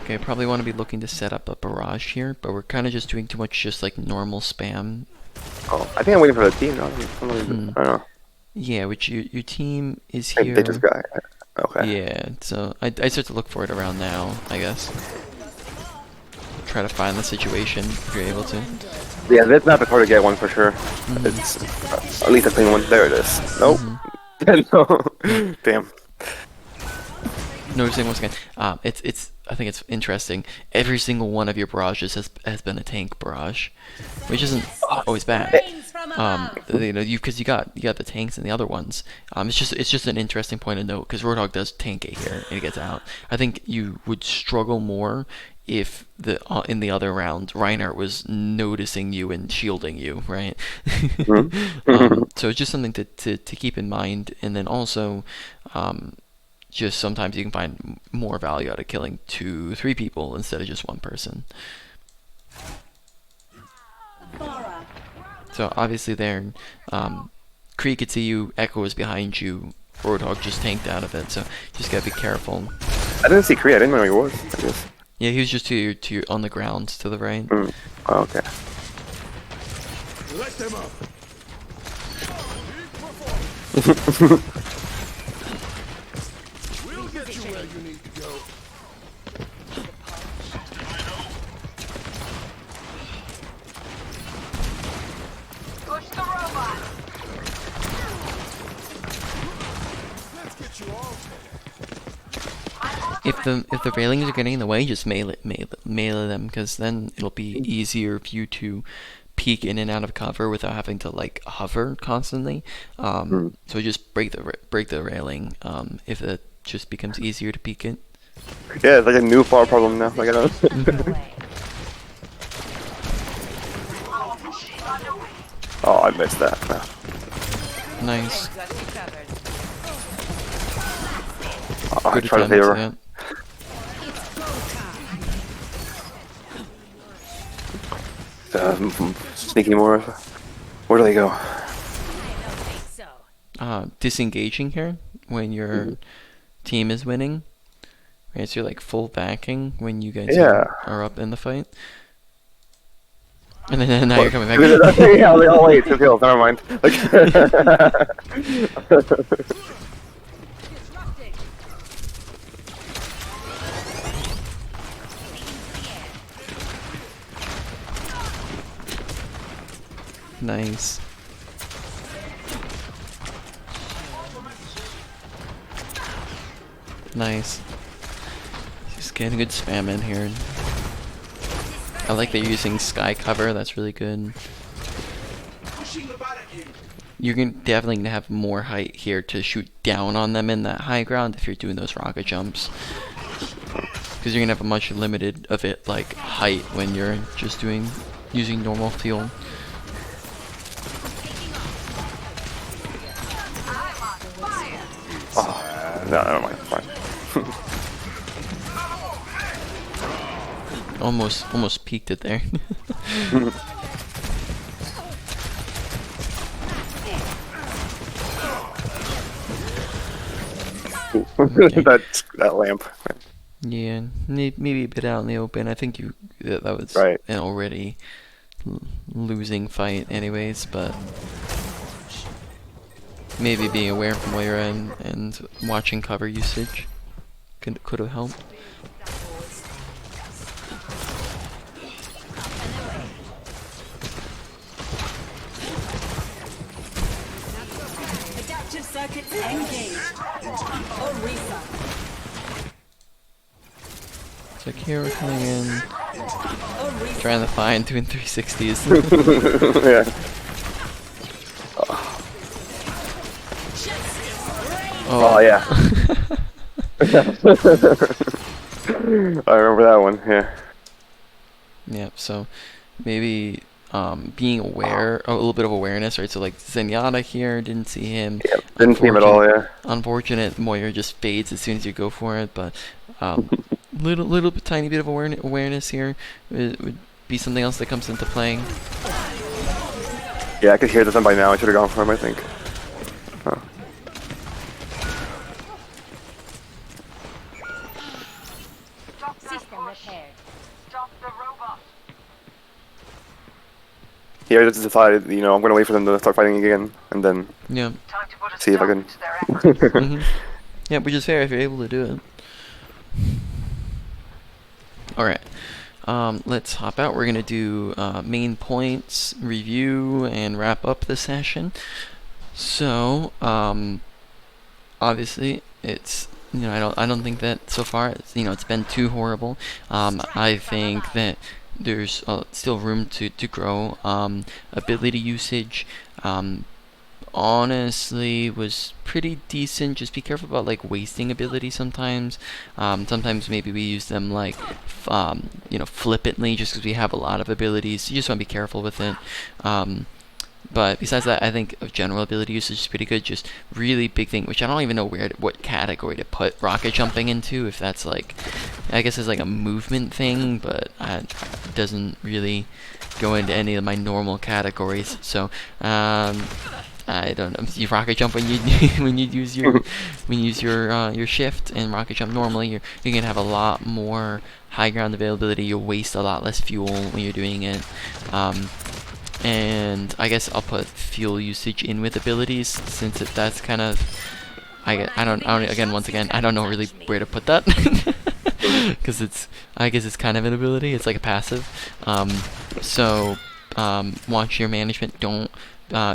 Okay, probably want to be looking to set up a barrage here, but we're kind of just doing too much just like normal spam. Oh, I think I'm waiting for the team. No, I don't know. Yeah, which your team is Hey, here. they just got. Okay. Yeah, so I start to look for it around now, I guess. Try to find the situation if you're able to. Yeah, this map is hard to get one for sure. It's at least a clean one. There it is. Nope. No. Damn. Noticing once again, it's I think it's interesting. Every single one of your barrages has been a tank barrage, which isn't always bad. You know, because you got the tanks and the other ones. It's just an interesting point to note, because Roadhog does tank it here and it gets out. I think you would struggle more if in the other round Reinhardt was noticing you and shielding you, right? So it's just something to keep in mind, and then also. Just sometimes you can find more value out of killing 2-3 people instead of just one person. So obviously there, Kree could see you, Echo is behind you, Roadhog just tanked out of it, so just gotta be careful. I didn't see Kree. I didn't know he was. I guess. Yeah, he was just to your on the ground to the right. Oh, okay. Let them up. We'll get you where you need to go. Push the robot. Let's get you all. If the railings are getting in the way, just melee them, because then it'll be easier for you to peek in and out of cover without having to like hover constantly. So just break the railing. If it just becomes easier to peek it. Yeah, it's like a new far problem now. Like I know. Oh, I missed that. Nice. Got you covered. Oh, I Good tried to attempt. favor. Yeah. Sneaky more. Where do they go? I don't think so. Disengaging here when your team is winning. Right, so you're like full backing when you guys are up in the fight. And then now you're coming back. Yeah, oh wait, 2 kills. Never mind. Disrupting. Nice. Nice. Just getting good spam in here. I like that you're using sky cover, that's really good. You're definitely gonna have more height here to shoot down on them in that high ground if you're doing those rocket jumps. Because you're gonna have a much limited of it like height when you're just using normal fuel. Oh, no, never mind. Fine. Almost peaked it there. Okay. that lamp. Yeah, maybe a bit out in the open. I think that was Right. an already losing fight, anyways. But maybe being aware from Moira and watching cover usage could have helped. Adaptive circuits engaged. Orisa. So here we're coming in, Orisa. trying to find doing 360s. Yeah. Oh yeah. I remember that one. Yeah. Yep, so maybe being aware, a little bit of awareness, right? So like Zenyatta here, didn't see him. Yep. Didn't see him at all. Yeah. Unfortunate, Moira just fades as soon as you go for it, but little bit, tiny bit of awareness here would be something else that comes into playing. Yeah, I could hear the thing by now. I should have gone for him, I think. Huh. System repaired. Yeah, I just decided, I'm gonna wait for them to start fighting again, and then Yeah. see if I can. Yeah, which is fair if you're able to do it. Alright. Let's hop out. We're gonna do main points, review, and wrap up the session. So, obviously, it's I don't think that so far it's been too horrible. I think that there's still room to grow. Ability usage, honestly was pretty decent. Just be careful about like wasting ability sometimes. Sometimes maybe we use them like flippantly just because we have a lot of abilities. You just want to be careful with it. But besides that, I think of general ability usage is pretty good. Just really big thing, which I don't even know what category to put rocket jumping into. If that's like, I guess it's like a movement thing, but it doesn't really go into any of my normal categories. So I don't know. You rocket jump when you when you use your shift and rocket jump normally. You're gonna have a lot more high ground availability. You'll waste a lot less fuel when you're doing it. And I guess I'll put fuel usage in with abilities since that's kind of I don't once again I don't know really where to put that because I guess it's kind of an ability. It's like a passive. So watch your management. Don't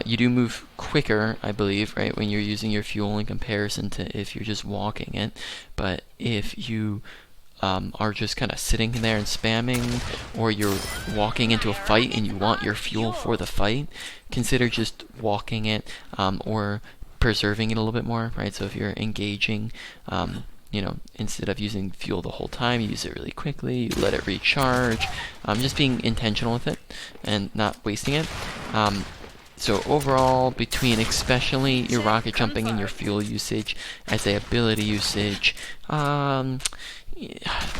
you do move quicker, I believe, right, when you're using your fuel in comparison to if you're just walking it. But if you are just kind of sitting there and spamming, or you're walking into a fight and you want your fuel for the fight, consider just walking it or preserving it a little bit more, right? So if you're engaging, instead of using fuel the whole time, you use it really quickly, you let it recharge, just being intentional with it and not wasting it. So overall, between especially your rocket jumping and your fuel usage, I'd say ability usage,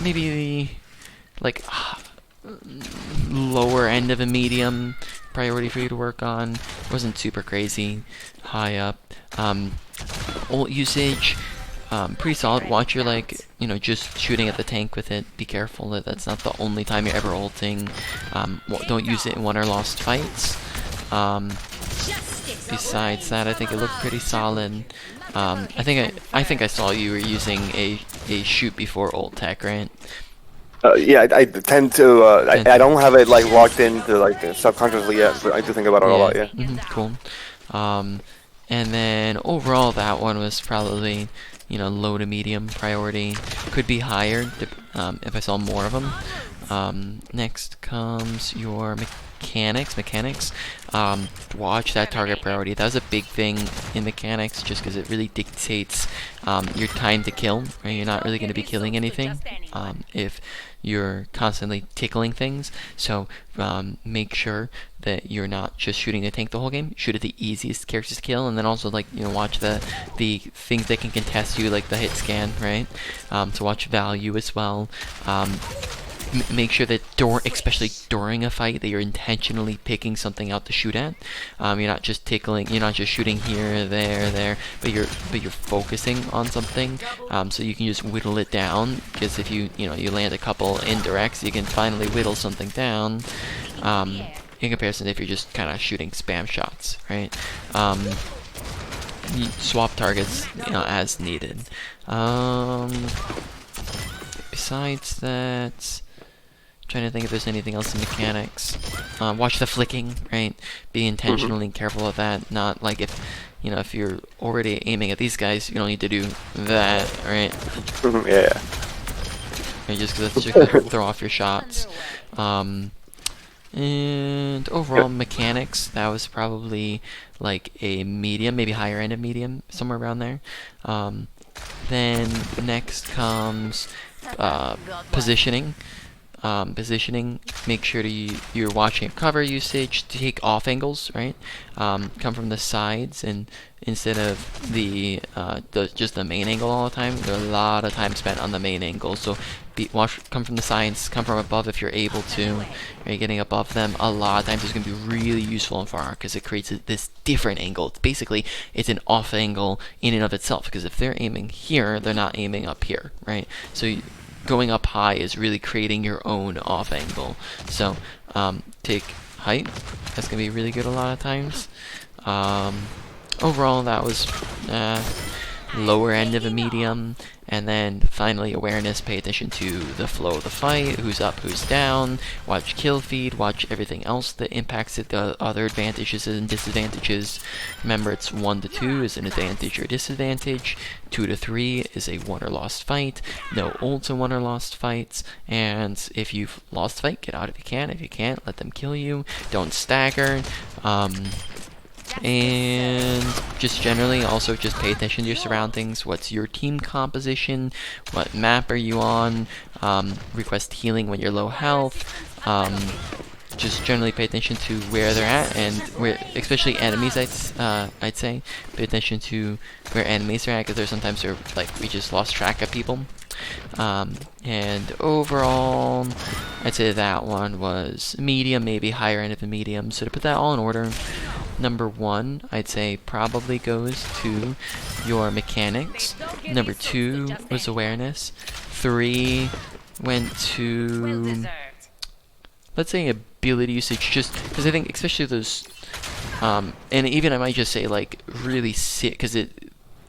maybe like lower end of a medium priority for you to work on. Wasn't super crazy high up. Ult usage, pretty solid. Watch your just shooting at the tank with it. Be careful that that's not the only time you're ever ulting. Don't use it in won or lost fights. Besides that, I think it looked pretty solid. I think I saw you were using a shoot before ult tech, right? Yeah, I tend to. I don't have it like locked into like subconsciously yet, but I do think about it a lot. Yeah. Cool. And then overall, that one was probably low to medium priority. Could be higher if I saw more of them. Next comes your mechanics. Watch that target priority. That was a big thing in mechanics, just because it really dictates your time to kill. Right? You're not really going to be killing anything if you're constantly tickling things. So make sure that you're not just shooting the tank the whole game. Shoot at the easiest characters to kill, and then also watch the things that can contest you, like the hit scan, right? So watch value as well. make sure that especially during a fight, that you're intentionally picking something out to shoot at. You're not just tickling. You're not just shooting here, there, but you're focusing on something. So you can just whittle it down. Because if you land a couple indirects, you can finally whittle something down. In comparison, if you're just kind of shooting spam shots, right? You swap targets, as needed. Besides that, trying to think if there's anything else in mechanics. Watch the flicking, right? Be intentionally careful of that. Not like if you're already aiming at these guys, you don't need to do that, right? Yeah. Right, just because that's just gonna throw off your shots. And overall mechanics, that was probably like a medium, maybe higher end of medium, somewhere around there. Then next comes positioning. Positioning, make sure you're watching cover usage, to take off angles, right? Come from the sides, and instead of just the main angle all the time. There's a lot of time spent on the main angle, so come from the sides, come from above if you're able to. Right, getting above them a lot of times is going to be really useful in Pharah because it creates this different angle. Basically, it's an off angle in and of itself, because if they're aiming here, they're not aiming up here, right? So going up high is really creating your own off angle. So take height. That's going to be really good a lot of times. Overall, that was lower end of a medium. And then finally, awareness. Pay attention to the flow of the fight, who's up, who's down. Watch kill feed, watch everything else that impacts it, the other advantages and disadvantages. Remember, it's 1 to 2 is an advantage or disadvantage. 2 to 3 is a won or lost fight. No ults in won or lost fights. And if you've lost a fight, get out if you can. If you can't, let them kill you. Don't stagger. And just generally, also just pay attention to your surroundings. What's your team composition? What map are you on? Request healing when you're low health. Just generally pay attention to where they're at, and where, especially enemies. I'd say pay attention to where enemies are at, because there's sometimes they're like we just lost track of people. And overall, I'd say that one was medium, maybe higher end of the medium. So to put that all in order, number 1, I'd say probably goes to your mechanics. Number 2 was awareness. 3 went to, let's say, ability usage, just because I think especially those, and even I might just say like really sick, because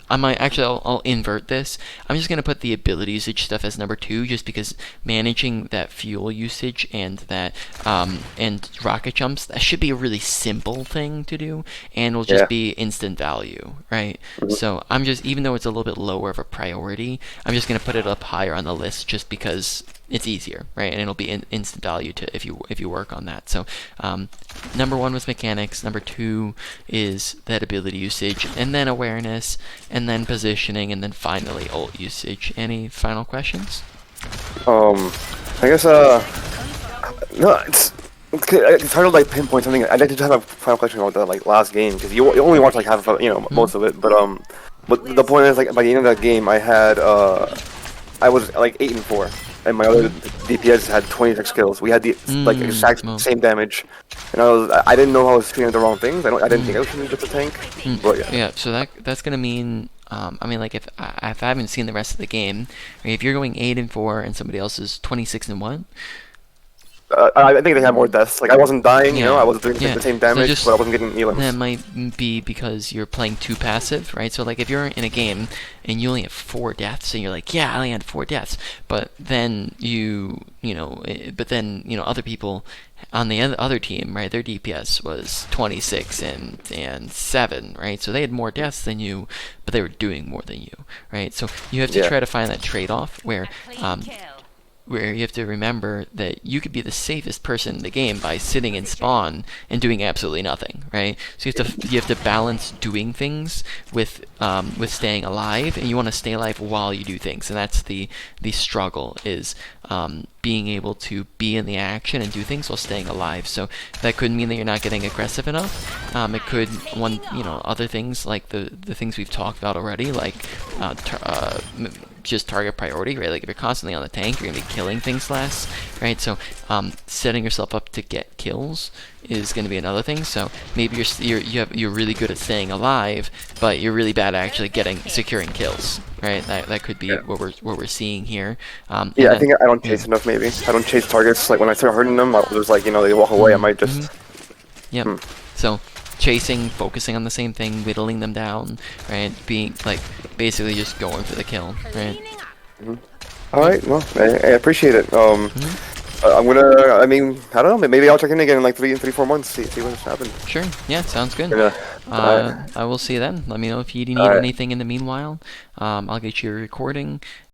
I'll invert this. I'm just going to put the ability usage stuff as number 2, just because managing that fuel usage and that and rocket jumps, that should be a really simple thing to do, and will just be instant value, right? So I'm just, even though it's a little bit lower of a priority, I'm just going to put it up higher on the list just because it's easier, right? And it'll be instant value to if you work on that. So number 1 was mechanics, number 2 is that ability usage, and then awareness, and then positioning, and then finally ult usage. Any final questions? I guess no, it's hard to like pinpoint something. I'd like to just have a final question about the like last game, because you only watched like half of most of it, but the point is, like, by the end of that game, I had I was like 8-4. And my other DPS had 26 kills. We had the like exact same damage, and I didn't know I was shooting at the wrong things. I didn't think I was shooting just a tank. But yeah. Yeah. So that's gonna mean, I mean, like if I haven't seen the rest of the game, I mean, if you're going 8-4 and somebody else is 26-1. I think they had more deaths. Like, I wasn't dying, I was doing the same damage, but I wasn't getting elims. That might be because you're playing too passive, right? So, like, if you're in a game and you only have 4 deaths, and you're like, yeah, I only had 4 deaths, but then other people on the other team, right, their DPS was 26 and 7, right? So they had more deaths than you, but they were doing more than you, right? So you have to try to find that trade-off where you have to remember that you could be the safest person in the game by sitting in spawn and doing absolutely nothing, right? So you have to balance doing things with staying alive, and you want to stay alive while you do things, and that's the struggle, is being able to be in the action and do things while staying alive. So that could mean that you're not getting aggressive enough. It could other things like the things we've talked about already, like just target priority, right? Like if you're constantly on the tank, you're gonna be killing things less, right? So setting yourself up to get kills is going to be another thing. So maybe you're really good at staying alive, but you're really bad at actually securing kills, right? That could be what we're seeing here. Yeah, I think I don't chase enough. Maybe I don't chase targets. Like when I start hurting them, I was like, they walk away. I might just. Yep. So chasing, focusing on the same thing, whittling them down, right? Being like basically just going for the kill, right? All right. Well, I appreciate it. I'm gonna. I mean, I don't know. Maybe I'll check in again in like 4 months. See what's happened. Sure. Yeah, sounds good. Yeah. I will see you then. Let me know if you need Alright. anything in the meanwhile. I'll get you a recording.